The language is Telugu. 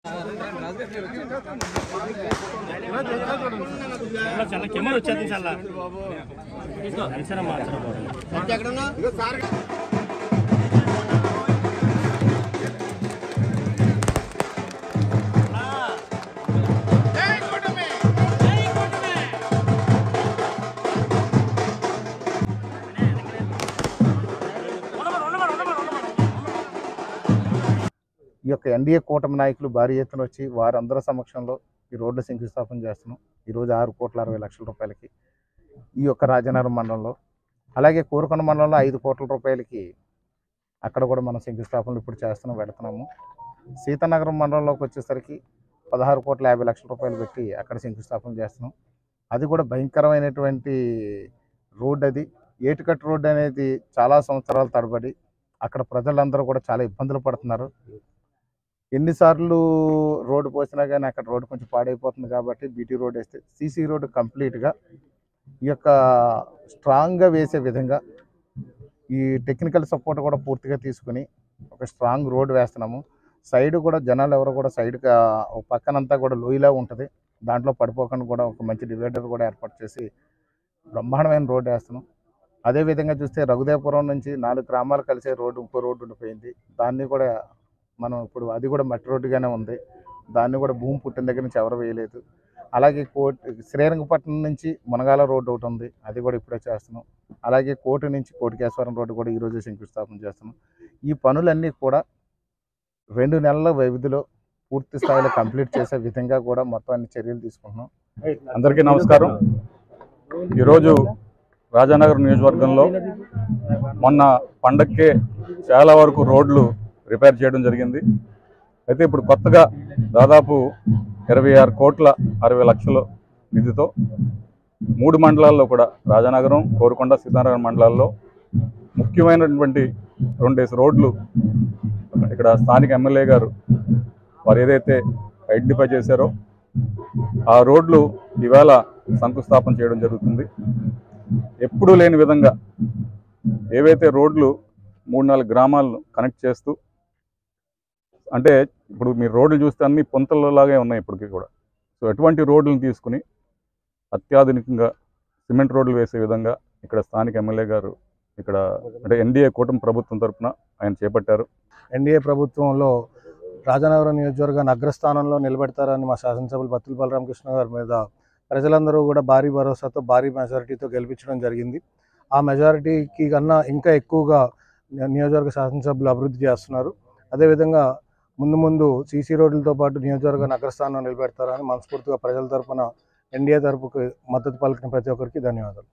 ఈ యొక్క ఎన్డీఏ కూటమి నాయకులు భారీ ఎత్తున వచ్చి వారందరి సమక్షంలో ఈ రోడ్ల శంకుస్థాపన చేస్తున్నాం. ఈరోజు 6,60,00,000 రూపాయలకి ఈ యొక్క రాజనగరం మండలంలో, అలాగే కోరుకొండ మండలంలో 5 కోట్ల రూపాయలకి అక్కడ కూడా మనం శంకుస్థాపనలు ఇప్పుడు పెడుతున్నాము. సీతానగరం మండలంలోకి వచ్చేసరికి 16,50,00,000 రూపాయలు పెట్టి అక్కడ శంకుస్థాపన చేస్తున్నాం. అది కూడా భయంకరమైనటువంటి రోడ్. అది ఏటుకట్టు రోడ్డు అనేది చాలా సంవత్సరాల తడబడి అక్కడ ప్రజలందరూ కూడా చాలా ఇబ్బందులు పడుతున్నారు. ఎన్నిసార్లు రోడ్డు పోసినా కానీ అక్కడ రోడ్డు కొంచెం పాడైపోతుంది కాబట్టి బీటీ రోడ్ వేస్తే సీసీ రోడ్డు కంప్లీట్గా ఈ యొక్క స్ట్రాంగ్గా వేసే విధంగా ఈ టెక్నికల్ సపోర్ట్ కూడా పూర్తిగా తీసుకుని ఒక స్ట్రాంగ్ రోడ్ వేస్తున్నాము. సైడ్ కూడా జనాలు ఎవరు కూడా సైడ్గా ఒక పక్కనంతా కూడా లోయలా ఉంటుంది, దాంట్లో పడిపోకుండా కూడా ఒక మంచి డివైడర్ కూడా ఏర్పాటు చేసి బ్రహ్మాండమైన రోడ్డు వేస్తున్నాం. అదేవిధంగా చూస్తే రఘుదేవపురం నుంచి 4 గ్రామాలు కలిసే రోడ్డు ఇంకో రోడ్డు ఉండిపోయింది. దాన్ని కూడా మనం ఇప్పుడు అది కూడా మట్టి రోడ్డుగానే ఉంది. దాన్ని కూడా భూమి పుట్టిన దగ్గర నుంచి ఎవరు వేయలేదు. అలాగే శ్రీరంగపట్నం నుంచి మునగాల రోడ్డు ఒకటి ఉంది, అది కూడా ఇప్పుడే చేస్తున్నాం. అలాగే కోటి నుంచి కోటికేశ్వరం రోడ్డు కూడా ఈరోజు శంకుస్థాపన చేస్తున్నాం. ఈ పనులన్నీ కూడా 2 నెలల వ్యవధిలో పూర్తి స్థాయిలో కంప్లీట్ చేసే విధంగా కూడా మొత్తం అన్ని చర్యలు తీసుకుంటున్నాం. అందరికీ నమస్కారం. ఈరోజు రాజానగరం నియోజకవర్గంలో మొన్న పండక్కే చాలా వరకు రోడ్లు రిపేర్ చేయడం జరిగింది. అయితే ఇప్పుడు కొత్తగా దాదాపు 26,60,00,000 నిధితో 3 మండలాల్లో కూడా రాజానగరం, కోరుకొండ, సీతానగరం మండలాల్లో ముఖ్యమైనటువంటి 2 రోడ్లు ఇక్కడ స్థానిక ఎమ్మెల్యే గారు వారు ఏదైతే ఐడెంటిఫై చేశారో ఆ రోడ్లు ఇవాళ శంకుస్థాపన చేయడం జరుగుతుంది. ఎప్పుడూ లేని విధంగా ఏవైతే రోడ్లు 3-4 గ్రామాలను కనెక్ట్ చేస్తూ, అంటే ఇప్పుడు మీరు రోడ్లు చూస్తే అన్ని పొంతలలాగే ఉన్నాయి ఇప్పటికీ కూడా. సో అటువంటి రోడ్లను తీసుకుని అత్యాధునికంగా సిమెంట్ రోడ్లు వేసే విధంగా ఇక్కడ స్థానిక ఎమ్మెల్యే గారు ఇక్కడ అంటే ఎన్డీఏ కూటమి ప్రభుత్వం తరఫున ఆయన చేపట్టారు. ఎన్డీఏ ప్రభుత్వంలో రాజానగరం నియోజకవర్గాన్ని అగ్రస్థానంలో నిలబెడతారని మా శాసనసభ్యులు బత్తుల బలరామకృష్ణ గారి మీద ప్రజలందరూ కూడా భారీ భరోసాతో భారీ మెజారిటీతో గెలిపించడం జరిగింది. ఆ మెజారిటీకి కన్నా ఇంకా ఎక్కువగా నియోజకవర్గ శాసనసభ్యులు అభివృద్ధి చేస్తున్నారు. అదేవిధంగా ముందు సీసీ రోడ్లతో పాటు నియోజకవర్గాన్ని అగ్రస్థానంలో నిలబెడతారని మనస్ఫూర్తిగా ప్రజల తరఫున ఎన్డీఏ తరపుకి మద్దతు పలికిన ప్రతి ఒక్కరికి ధన్యవాదాలు.